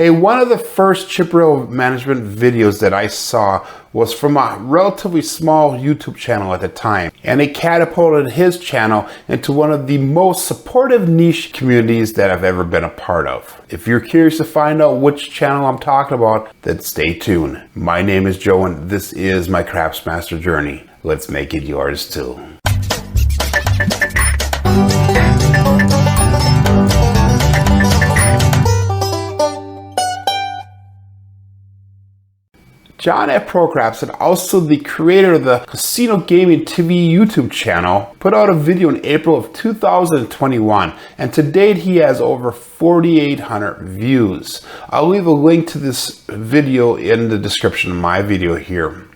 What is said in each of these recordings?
Hey, one of the first chip reel management videos that I saw was from a relatively small YouTube channel at the time, and it catapulted his channel into one of the most supportive niche communities that I've ever been a part of. If you're curious to find out which channel I'm talking about, then stay tuned. My name is Joe and this is my Craftsmaster journey. Let's make it yours too. John at Procraps, and also the creator of the Casino Gaming TV YouTube channel, put out a video in April of 2021, and to date he has over 4,800 views. I'll leave a link to this video in the description of my video here.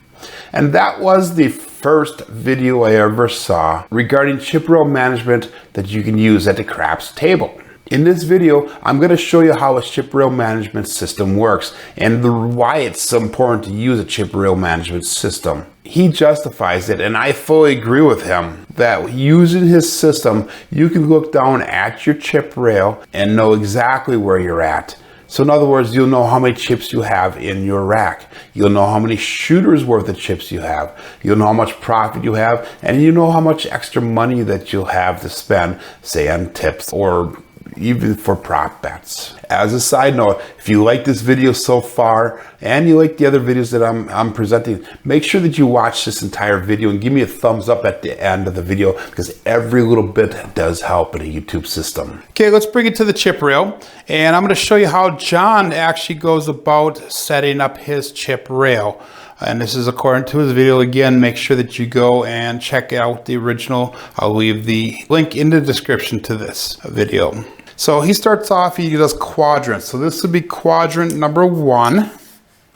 And that was the first video I ever saw regarding chip reel management that you can use at the craps table. In this video, I'm going to show you how a chip reel management system works and why it's so important to use a chip reel management system. He justifies it, and I fully agree with him that using his system, you can look down at your chip reel and know exactly where you're at. So in other words, you'll know how many chips you have in your rack. You'll know how many shooters worth of chips you have. You'll know how much profit you have, and you know how much extra money that you'll have to spend, say on tips or even for prop bets. As a side note, if you like this video so far and you like the other videos that I'm presenting, make sure that you watch this entire video and give me a thumbs up at the end of the video, because every little bit does help in a YouTube system. Okay, let's bring it to the chip reel, and I'm going to show you how John actually goes about setting up his chip reel. And this is according to his video. Again, make sure that you go and check out the original. I'll leave the link in the description to this video. So he starts off, he does quadrants. So this would be quadrant number 1,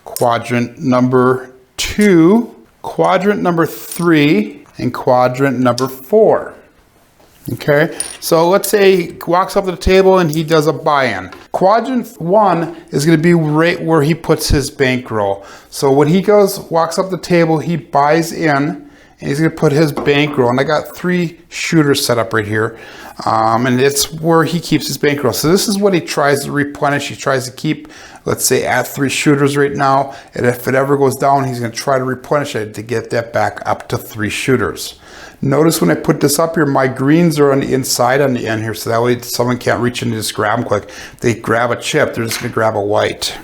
quadrant number 2, quadrant number 3, and quadrant number 4. Okay, so let's say he walks up to the table and he does a buy-in. Quadrant 1 is going to be right where he puts his bankroll. So when he walks up the table, he buys in, and he's going to put his bankroll. And I got 3 shooters set up right here, and it's where he keeps his bankroll. So this is what he tries to replenish. He tries to keep, let's say, at 3 shooters right now, and if it ever goes down, he's going to try to replenish it to get that back up to 3 shooters. Notice when I put this up here, my greens are on the inside on the end here, so that way someone can't reach in and just grab them quick. If they grab a chip, they're just going to grab a white.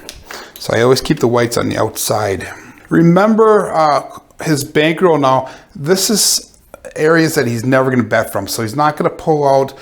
So I always keep the whites on the outside. Remember his bankroll now, this is areas that he's never going to bet from. So he's not going to pull out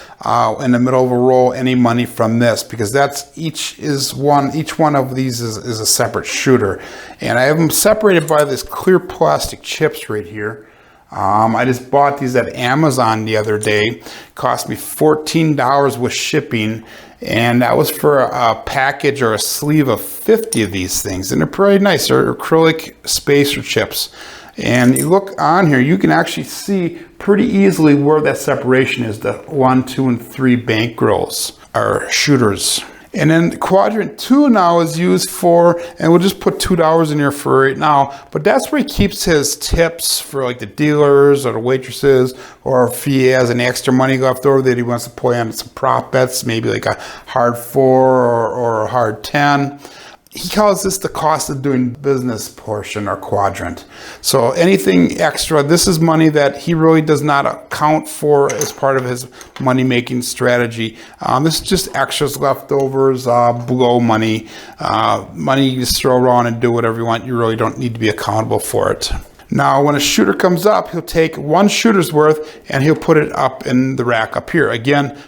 in the middle of a roll any money from this, because that's each one of these is a separate shooter. And I have them separated by this clear plastic chips right here. I just bought these at Amazon the other day. Cost me $14 with shipping, and that was for a package or a sleeve of 50 of these things, and they're pretty nice. They're acrylic spacer chips, and you look on here, you can actually see pretty easily where that separation is. The 1, 2, and 3 bankrolls are shooters. And then quadrant 2 now is used for, and we'll just put $2 in here for right now, but that's where he keeps his tips for like the dealers or the waitresses, or if he has any extra money left over that he wants to play on some prop bets, maybe like a hard 4 or a hard 10. He calls this the cost of doing business portion, or quadrant. So anything extra, this is money that he really does not account for as part of his money-making strategy. This is just extras, leftovers, blow money, money you just throw around and do whatever you want. You really don't need to be accountable for it. Now, when a shooter comes up, he'll take 1 shooter's worth and he'll put it up in the rack up here. Again,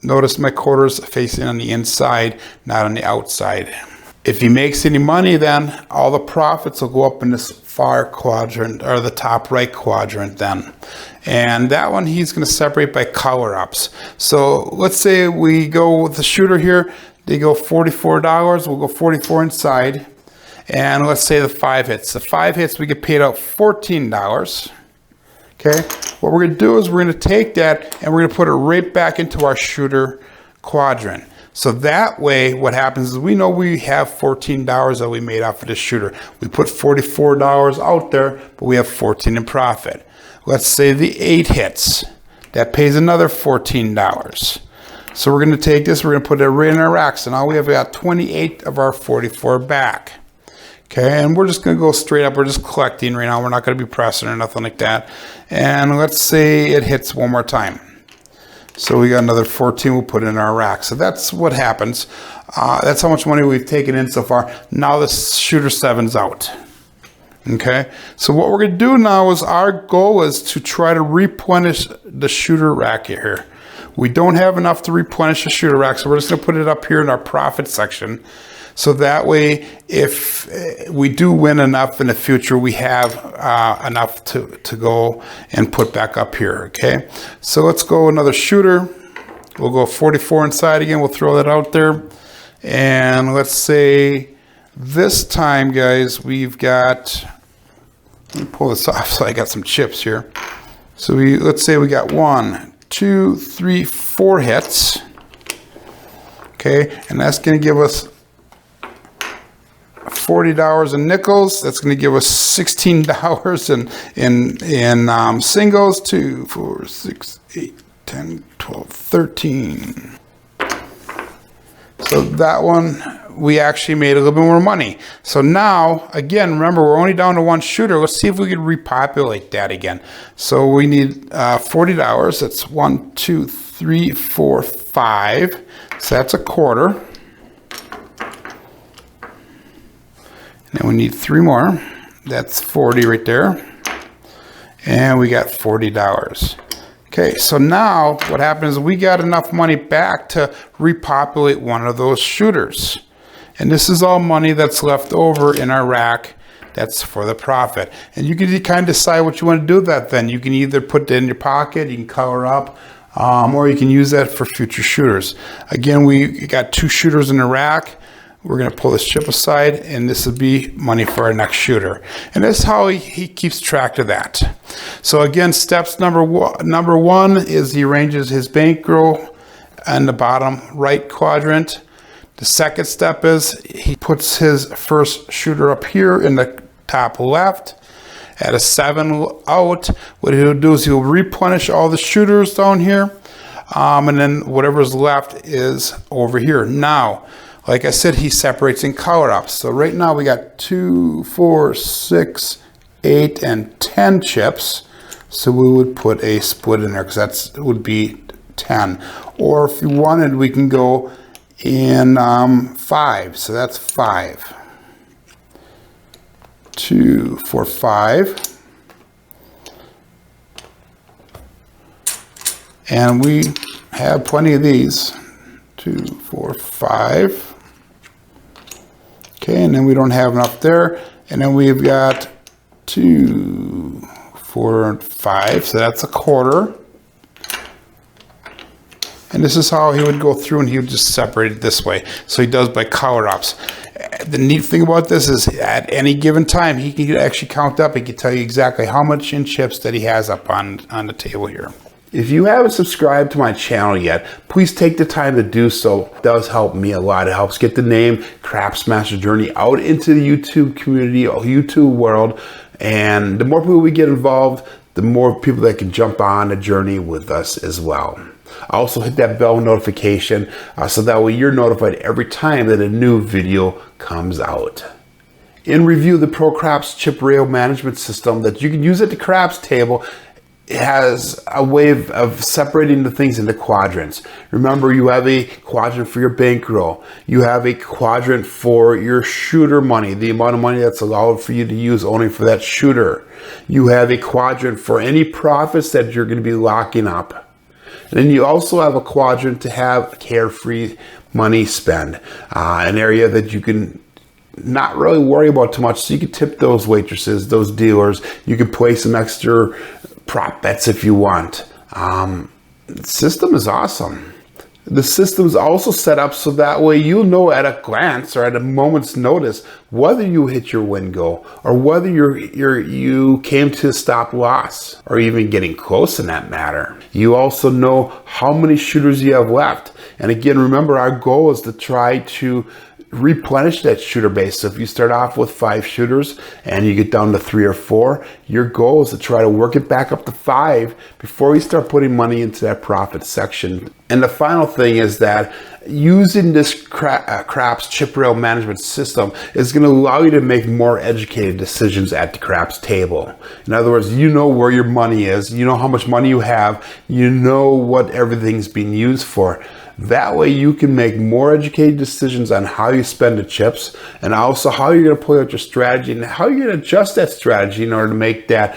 notice my quarters facing on the inside, not on the outside. If he makes any money, then all the profits will go up in this far quadrant, or the top right quadrant then. And that one he's going to separate by color ups. So let's say we go with the shooter here, they go $44, we'll go 44 inside. And let's say the 5 hits. The 5 hits, we get paid out $14. Okay, what we're going to do is we're going to take that and we're going to put it right back into our shooter quadrant. So that way, what happens is we know we have $14 that we made off of this shooter. We put $44 out there, but we have 14 in profit. Let's say the 8 hits. That pays another $14. So we're going to take this, we're going to put it right in our rack. So now we have got 28 of our 44 back. Okay, and we're just going to go straight up. We're just collecting right now. We're not going to be pressing or nothing like that. And let's say it hits one more time. So we got another 14, we'll put it in our rack. So that's what happens. That's how much money we've taken in so far. Now the shooter 7's out. Okay, so what we're going to do now is our goal is to try to replenish the shooter rack here. We don't have enough to replenish the shooter rack, so we're just going to put it up here in our profit section. So that way, if we do win enough in the future, we have enough to go and put back up here, okay? So let's go another shooter. We'll go 44 inside again. We'll throw that out there. And let's say this time, guys, we've got, let me pull this off so I got some chips here. So let's say we got 1, 2, 3, 4 hits. Okay, and that's going to give us $40 in nickels. That's going to give us $16 in singles. 2, 4, 6, 8, 10, 12, 13. So that one, we actually made a little bit more money. So now, again, remember, we're only down to 1 shooter. Let's see if we can repopulate that again. So we need $40. That's 1, 2, 3, 4, 5. So that's a quarter. And then we need 3 more. That's 40 right there. And we got $40. Okay, so now what happens is we got enough money back to repopulate one of those shooters. And this is all money that's left over in our rack that's for the profit. And you can kind of decide what you want to do with that then. You can either put it in your pocket, you can color up, or you can use that for future shooters. Again, we got 2 shooters in the rack. We're going to pull this chip aside, and this will be money for our next shooter. And that's how he keeps track of that. So again, steps number one is he arranges his bankroll in the bottom right quadrant. The second step is he puts his first shooter up here in the top left. At a 7 out, what he'll do is he'll replenish all the shooters down here. And then whatever's left is over here. Now, like I said, he separates in color ups. So right now we got 2, 4, 6, 8, and 10 chips. So we would put a split in there because that would be 10. Or if you wanted, we can go in 5. So that's 5. 2, 4, 5. And we have plenty of these. 2, 4, 5. Okay, and then we don't have enough there. And then we've got 2, 4, 5. So that's a quarter. And this is how he would go through, and he would just separate it this way. So he does by color ups. The neat thing about this is at any given time, he can actually count up. He can tell you exactly how much in chips that he has up on the table here. If you haven't subscribed to my channel yet, please take the time to do so. It does help me a lot. It helps get the name Craps Master Journey out into the YouTube community, or YouTube world. And the more people we get involved, the more people that can jump on the journey with us as well. Also hit that bell notification so that way you're notified every time that a new video comes out. In review, the ProCraps chip rail management system that you can use at the craps table, it has a way of separating the things into quadrants. Remember, you have a quadrant for your bankroll. You have a quadrant for your shooter money, the amount of money that's allowed for you to use only for that shooter. You have a quadrant for any profits that you're going to be locking up. And then you also have a quadrant to have carefree money spend, an area that you can not really worry about too much. So you can tip those waitresses, those dealers. You can play some extra prop bets if you want. The system is awesome. The system is also set up so that way you'll know at a glance or at a moment's notice whether you hit your win goal or whether you came to a stop loss or even getting close in that matter. You also know how many shooters you have left. And again, remember, our goal is to try to replenish that shooter base. So if you start off with 5 shooters and you get down to 3 or 4, your goal is to try to work it back up to 5 before you start putting money into that profit section. And the final thing is that using this craps chip rail management system is going to allow you to make more educated decisions at the craps table. In other words, you know where your money is, you know how much money you have, you know what everything's being used for. That way you can make more educated decisions on how you spend the chips, and also how you're going to play out your strategy and how you're going to adjust that strategy in order to make that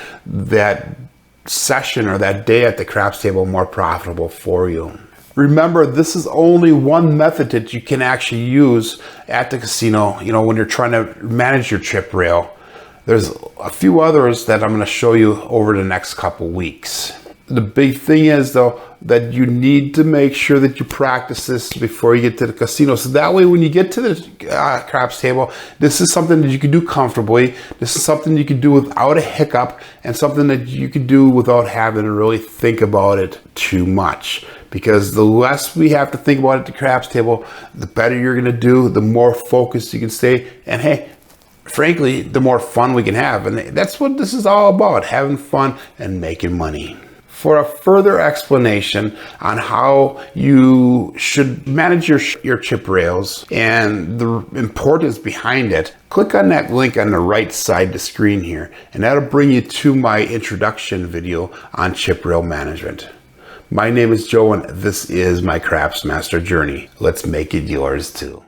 session or that day at the craps table more profitable for you. Remember, this is only one method that you can actually use at the casino, when you're trying to manage your chip rail. There's a few others that I'm going to show you over the next couple weeks. The big thing is, though, that you need to make sure that you practice this before you get to the casino. So that way, when you get to the craps table, this is something that you can do comfortably. This is something you can do without a hiccup, and something that you can do without having to really think about it too much. Because the less we have to think about it at the craps table, the better you're going to do, the more focused you can stay. And hey, frankly, the more fun we can have. And that's what this is all about, having fun and making money. For a further explanation on how you should manage your chip rails and the importance behind it, click on that link on the right side of the screen here, and that'll bring you to my introduction video on chip rail management. My name is Joe, and this is my Craps Master journey. Let's make it yours too.